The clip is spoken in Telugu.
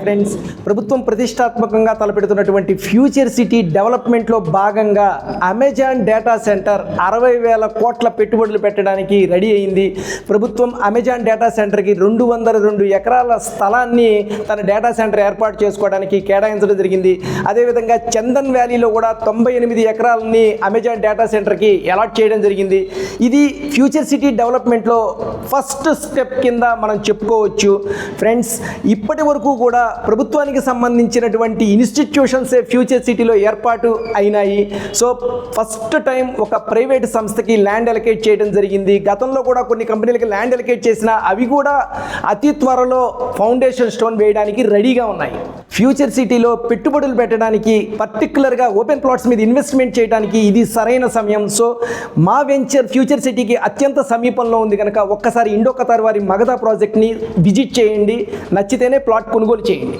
ఫ్రెండ్స్, ప్రభుత్వం ప్రతిష్టాత్మకంగా తలపెడుతున్నటువంటి ఫ్యూచర్ సిటీ డెవలప్మెంట్లో భాగంగా అమెజాన్ డేటా సెంటర్ 60,000 కోట్ల పెట్టుబడులు పెట్టడానికి రెడీ అయింది. ప్రభుత్వం అమెజాన్ డేటా సెంటర్కి 202 ఎకరాల స్థలాన్ని తన డేటా సెంటర్ ఏర్పాటు చేసుకోవడానికి కేటాయించడం జరిగింది. అదేవిధంగా చందన్ వ్యాలీలో కూడా 98 ఎకరాలని అమెజాన్ డేటా సెంటర్కి అలాట్ చేయడం జరిగింది. ఇది ఫ్యూచర్ సిటీ డెవలప్మెంట్లో ఫస్ట్ స్టెప్ కింద మనం చెప్పుకోవచ్చు. ఫ్రెండ్స్, ఇప్పటి వరకు కూడా ప్రభుత్వానికి సంబంధించినటువంటి ఇన్స్టిట్యూషన్స్ ఫ్యూచర్ సిటీలో ఏర్పాటు అయినాయి. సో ఫస్ట్ టైం ఒక ప్రైవేట్ సంస్థకి ల్యాండ్ అలొకేట్ చేయడం జరిగింది. గతంలో కూడా కొన్ని కంపెనీలకి ల్యాండ్ అలొకేట్ చేసినా అవి కూడా అతి త్వరలో ఫౌండేషన్ స్టోన్ వేయడానికి రెడీగా ఉన్నాయి. ఫ్యూచర్ సిటీలో పెట్టుబడులు పెట్టడానికి, పర్టికులర్గా ఓపెన్ ప్లాట్స్ మీద ఇన్వెస్ట్మెంట్ చేయడానికి ఇది సరైన సమయం. సో మా వెంచర్ ఫ్యూచర్ సిటీకి అత్యంత సమీపంలో ఉంది కనుక ఒక్కసారి ఇండో ఖతార్ వారి మగధ ప్రాజెక్ట్ని విజిట్ చేయండి. నచ్చితేనే ప్లాట్ కొనుగోలు చేయండి.